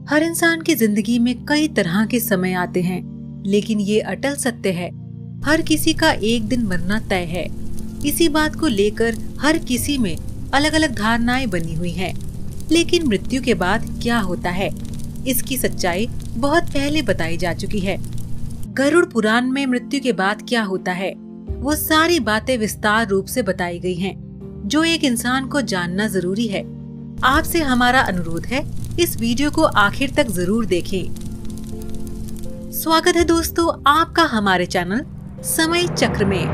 हर इंसान की जिंदगी में कई तरह के समय आते हैं, लेकिन ये अटल सत्य है, हर किसी का एक दिन मरना तय है। इसी बात को लेकर हर किसी में अलग अलग धारणाएं बनी हुई हैं। लेकिन मृत्यु के बाद क्या होता है, इसकी सच्चाई बहुत पहले बताई जा चुकी है। गरुड़ पुराण में मृत्यु के बाद क्या होता है, वो सारी बातें विस्तार रूप से बताई गई हैं, जो एक इंसान को जानना जरूरी है। आपसे हमारा अनुरोध है, इस वीडियो को आखिर तक जरूर देखें। स्वागत है दोस्तों आपका हमारे चैनल समय चक्र में।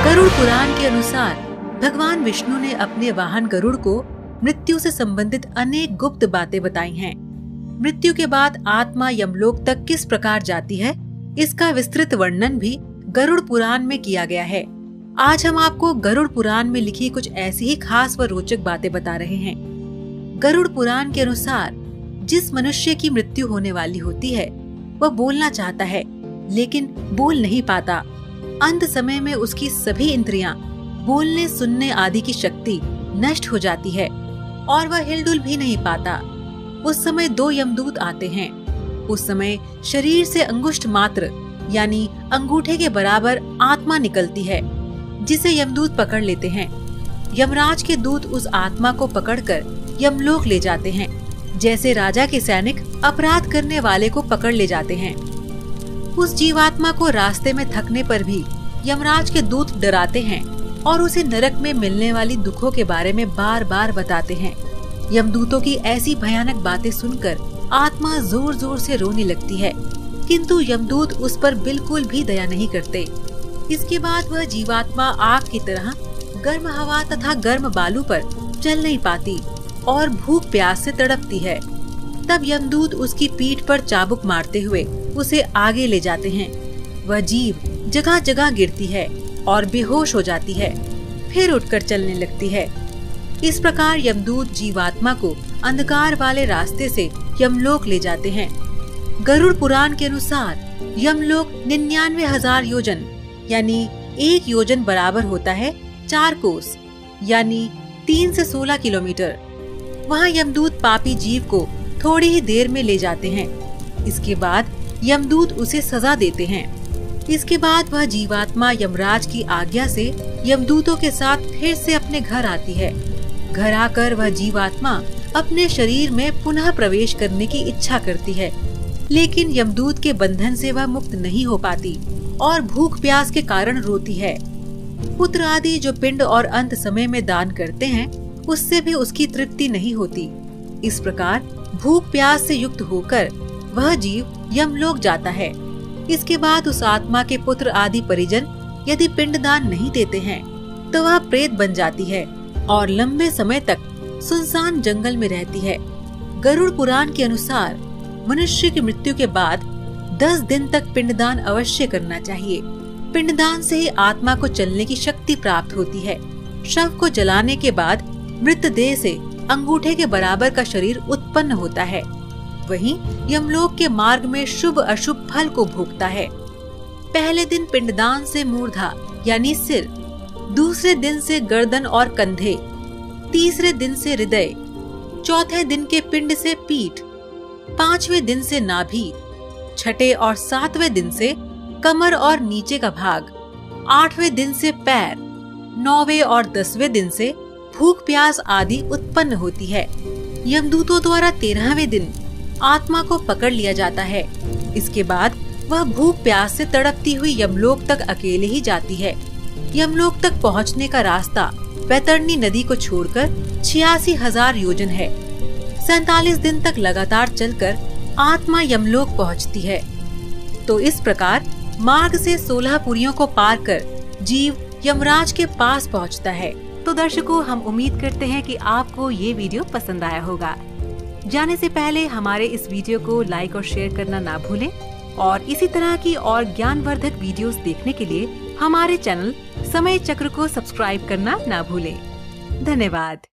गरुड़ पुराण के अनुसार भगवान विष्णु ने अपने वाहन गरुड़ को मृत्यु से संबंधित अनेक गुप्त बातें बताई हैं। मृत्यु के बाद आत्मा यमलोक तक किस प्रकार जाती है, इसका विस्तृत वर्णन भी गरुड़ पुराण में किया गया है। आज हम आपको गरुड़ पुराण में लिखी कुछ ऐसी ही खास व रोचक बातें बता रहे हैं। गरुड़ पुराण के अनुसार जिस मनुष्य की मृत्यु होने वाली होती है, वह बोलना चाहता है लेकिन बोल नहीं पाता। अंत समय में उसकी सभी इंद्रियां, बोलने सुनने आदि की शक्ति नष्ट हो जाती है और वह हिलडुल भी नहीं पाता। उस समय दो यमदूत आते हैं। उस समय शरीर से अंगुष्ठ मात्र यानी अंगूठे के बराबर आत्मा निकलती है, जिसे यमदूत पकड़ लेते हैं। यमराज के दूत उस आत्मा को पकड़कर यमलोक ले जाते हैं, जैसे राजा के सैनिक अपराध करने वाले को पकड़ ले जाते हैं। उस जीवात्मा को रास्ते में थकने पर भी यमराज के दूत डराते हैं और उसे नरक में मिलने वाली दुखों के बारे में बार बार बताते हैं। यमदूतों की ऐसी भयानक बातें सुनकर आत्मा जोर जोर से रोने लगती है, किंतु यमदूत उस पर बिल्कुल भी दया नहीं करते। इसके बाद वह जीवात्मा आग की तरह गर्म हवा तथा गर्म बालू पर चल नहीं पाती और भूख प्यास से तड़पती है। तब यमदूत उसकी पीठ पर चाबुक मारते हुए उसे आगे ले जाते हैं। वह जीव जगह जगह गिरती है और बेहोश हो जाती है, फिर उठकर चलने लगती है। इस प्रकार यमदूत जीवात्मा को अंधकार वाले रास्ते से यमलोक ले जाते हैं। गरुड़ पुराण के अनुसार यमलोक 99,000 योजन यानी 1 योजन बराबर होता है 4 कोस यानी 3 से 16 किलोमीटर। वहाँ यमदूत पापी जीव को थोड़ी ही देर में ले जाते हैं। इसके बाद यमदूत उसे सजा देते हैं। इसके बाद वह जीवात्मा यमराज की आज्ञा से यमदूतों के साथ फिर से अपने घर आती है। घर आकर वह जीवात्मा अपने शरीर में पुनः प्रवेश करने की इच्छा करती है, लेकिन यमदूत के बंधन से वह मुक्त नहीं हो पाती और भूख प्यास के कारण रोती है। पुत्र आदि जो पिंड और अंत समय में दान करते हैं, उससे भी उसकी तृप्ति नहीं होती। इस प्रकार भूख प्यास से युक्त होकर वह जीव यमलोक जाता है। इसके बाद उस आत्मा के पुत्र आदि परिजन यदि पिंड दान नहीं देते हैं, तो वह प्रेत बन जाती है और लंबे समय तक सुनसान जंगल में रहती है। गरुड़ पुराण के अनुसार मनुष्य की मृत्यु के बाद 10 दिन तक पिंडदान अवश्य करना चाहिए। पिंडदान से ही आत्मा को चलने की शक्ति प्राप्त होती है। शव को जलाने के बाद मृतदेह से अंगूठे के बराबर का शरीर उत्पन्न होता है। वहीं यमलोक के मार्ग में शुभ अशुभ फल को भोगता है। पहले दिन पिंडदान से मूर्धा यानी सिर, दूसरे दिन से गर्दन और कंधे, तीसरे दिन से हृदय, चौथे दिन के पिंड से पीठ, 5वें दिन से नाभि, छठे और 7वें दिन से कमर और नीचे का भाग, 8वें दिन से पैर, 9वें और 10वें दिन से भूख प्यास आदि उत्पन्न होती है। यमदूतों द्वारा 13वें दिन आत्मा को पकड़ लिया जाता है। इसके बाद वह भूख प्यास से तड़पती हुई यमलोक तक अकेले ही जाती है। यमलोक तक पहुंचने का रास्ता बैतरणी नदी को छोड़कर 86,000 योजन है। 47 दिन तक लगातार चलकर आत्मा यमलोक पहुंचती है। तो इस प्रकार मार्ग से 16 पुरियों को पार कर जीव यमराज के पास पहुंचता है। तो दर्शकों, हम उम्मीद करते हैं कि आपको ये वीडियो पसंद आया होगा। जाने से पहले हमारे इस वीडियो को लाइक और शेयर करना ना भूलें और इसी तरह की और ज्ञानवर्धक वीडियोस देखने के लिए हमारे चैनल समय चक्र को सब्सक्राइब करना ना भूलें। धन्यवाद।